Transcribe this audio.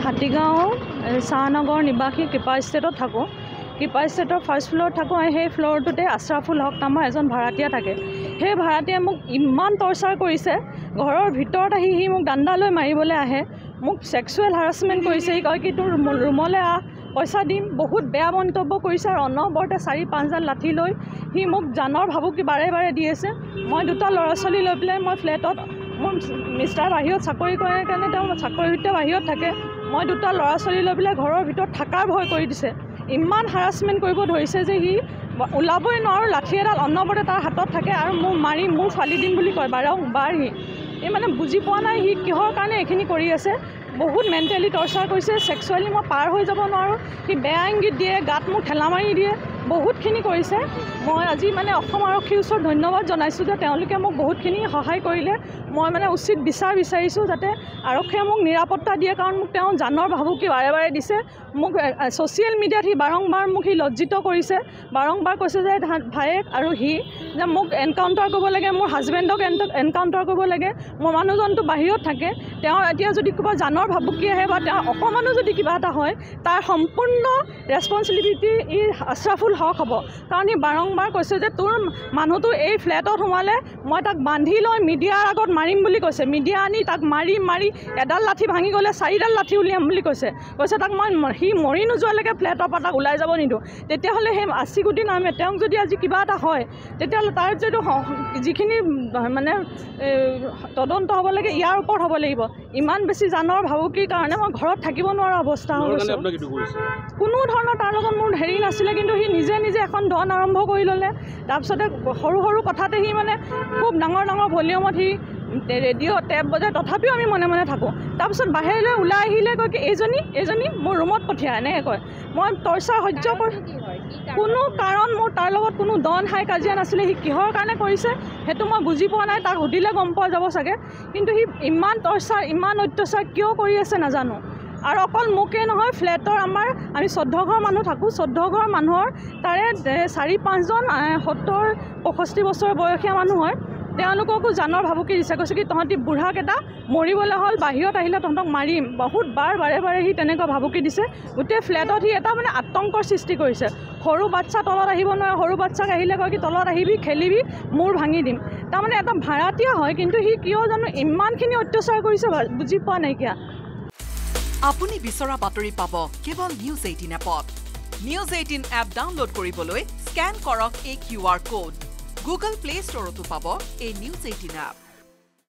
হাতীগাঁও শাহনগৰ নিবাসী কৃপা ষ্টেটত থাকোঁ। কৃপা ষ্টেটৰ ফাৰ্ষ্ট ফ্ল'ৰত থাকোঁ। সেই ফ্ল'ৰটোতে আশ্ৰাফুল হক নামৰ এজন ভাড়াতীয়া থাকে। সেই ভাড়াতীয়াই মোক ইমান টৰ্চাৰ কৰিছে, ঘৰৰ ভিতৰত আহি সি মোক ডাণ্ডা লৈ মাৰিবলৈ আহে, মোক ছেক্সুৱেল হাৰাছমেণ্ট কৰিছে। সি কয় কি তোৰ ৰুমলৈ আহ, পইচা দিম, বহুত বেয়া মন্তব্য কৰিছে আৰু অনবৰতে 4-5ডাল লাঠি লৈ সি মোক জানৰ ভাবুকি বাৰে বাৰে দি আছে। মই দুটা ল'ৰা ছোৱালী লৈ পেলাই মই ফ্লেটত, মোৰ মিষ্টাৰ বাহিৰত চাকৰি কৰে কাৰণে তেওঁ চাকৰি সূত্ৰে বাহিৰত থাকে। মই দুটা ল'ৰা ছোৱালী লৈ পেলাই ঘৰৰ ভিতৰত থকাৰ ভয় কৰি দিছে। ইমান হাৰাছমেণ্ট কৰিব ধৰিছে যে সি ওলাবই নোৱাৰোঁ, লাঠি এডাল অনবৰতে তাৰ হাতত থাকে আৰু মোক মাৰি মোৰ ফালি দিম বুলি কয় বাৰম্বাৰ। সি মানে বুজি পোৱা নাই সি কিহৰ কাৰণে এইখিনি কৰি আছে। বহুত মেণ্টেলি টৰ্চাৰ কৰিছে, ছেক্সুৱেলি মই পাৰ হৈ যাব নোৱাৰোঁ। সি বেয়া ইংগিত দিয়ে, গাত মোক ঠেলা মাৰি দিয়ে, বহুতখিনি কৰিছে। মই আজি মানে অসম আৰক্ষীৰ ওচৰত ধন্যবাদ জনাইছোঁ যে তেওঁলোকে মোক বহুতখিনি সহায় কৰিলে। মই মানে উচিত বিচাৰ বিচাৰিছোঁ যাতে আৰক্ষীয়ে মোক নিৰাপত্তা দিয়ে, কাৰণ মোক তেওঁ জানৰ ভাবুকি বাৰে বাৰে দিছে। মোক ছ'চিয়েল মিডিয়াত সি বাৰম্বাৰ মোক সি লজ্জিত কৰিছে, বাৰম্বাৰ কৈছে যে ভায়েক আৰু সি যে মোক এনকাউণ্টাৰ কৰিব লাগে, মোৰ হাজবেণ্ডক এনকাউণ্টাৰ কৰিব লাগে। মোৰ মানুহজনটো বাহিৰত থাকে, তেওঁ এতিয়া যদি কিবা জানৰ ভাবুকি আহে বা তেওঁ অকণমানো যদি কিবা এটা হয়, তাৰ সম্পূৰ্ণ ৰেছপনচিবিলিটি ই আশ্ৰাফুল হক হ'ব। কাৰণ সি বাৰম্বাৰ কৈছে যে তোৰ মানুহটো এই ফ্লেটত সোমালে মই তাক বান্ধি লৈ মিডিয়াৰ আগত মাৰিম বুলি কৈছে। মিডিয়া আনি তাক মাৰি এডাল লাঠি ভাঙি গ'লে 4ডাল লাঠি উলিয়াম বুলি কৈছে তাক মই সি মৰি নোযোৱালৈকে ফ্লেটৰ পৰা তাক ওলাই যাব নিদিওঁ। তেতিয়াহ'লে সেই আছিগুটি নামে তেওঁক যদি আজি কিবা এটা হয়, তেতিয়াহ'লে তাৰ যিটো যিখিনি মানে তদন্ত হ'ব লাগে ইয়াৰ ওপৰত হ'ব লাগিব। ইমান বেছি জানৰ ভাবুকিৰ কাৰণে মই ঘৰত থাকিব নোৱাৰা অৱস্থা হৈ গৈছে। কোনো ধৰণৰ তাৰ লগত মোৰ হেৰি নাছিলে, কিন্তু সি নিজে এখন ধন আৰম্ভ কৰি ল'লে। তাৰপিছতে সৰু সৰু কথাতে সি মানে খুব ডাঙৰ ভলিউমত সি ৰেডিঅ' টেপ বজায়, তথাপিও আমি মনে মনে থাকোঁ। তাৰপিছত বাহিৰলৈ ওলাই আহিলে কয় কি এইজনী মোৰ ৰুমত পঠিয়াই, এনেকৈ কয়। মই টৰ্চাৰ সহ্য কৰি কোনো কাৰণ মোৰ তাৰ লগত কোনো দন হাই কাজিয়া নাছিলে। সি কিহৰ কাৰণে কৰিছে সেইটো মই বুজি পোৱা নাই, তাক সুধিলে গম পোৱা যাব চাগে। কিন্তু সি ইমান টৰ্চাৰ ইমান অত্যাচাৰ কিয় কৰি আছে নাজানো। আৰু অকল মোকেই নহয়, ফ্লেটৰ আমি 14 ঘৰ মানুহ থাকোঁ। 14 ঘৰ মানুহৰ তাৰে 4-5জন 70-65 বছৰ বয়সীয়া মানুহ হয়। তেওঁলোককো জানৰ ভাবুকি দিছে, কৈছে কি তহঁতি বুঢ়াকেইটা মৰিবলৈ হ'ল, বাহিৰত আহিলে তহঁতক মাৰিম। বহুত বাৰে বাৰে সি তেনেকুৱা ভাবুকি দিছে। গোটেই ফ্লেটত সি এটা মানে আতংকৰ সৃষ্টি কৰিছে। সৰু বাচ্চা তলত আহিব নোৱাৰে, সৰু বাচ্চাক আহিলে কয় কি তলত আহিবি খেলিবি, মূৰ ভাঙি দিম। তাৰমানে এটা ভাড়াতীয়া হয়, কিন্তু সি কিয় জানো ইমানখিনি অত্যাচাৰ কৰিছে বুজি পোৱা নাইকিয়া। আপুনি বিচৰা বাতৰি পাব কেৱল নিউজ 18 এপত। নিউজ 18 এপ ডাউনলোড কৰিবলৈ স্কেন কৰক এই QR কোড। গুগল প্লে ষ্টৰতো পাব এই নিউজ 18 এপ।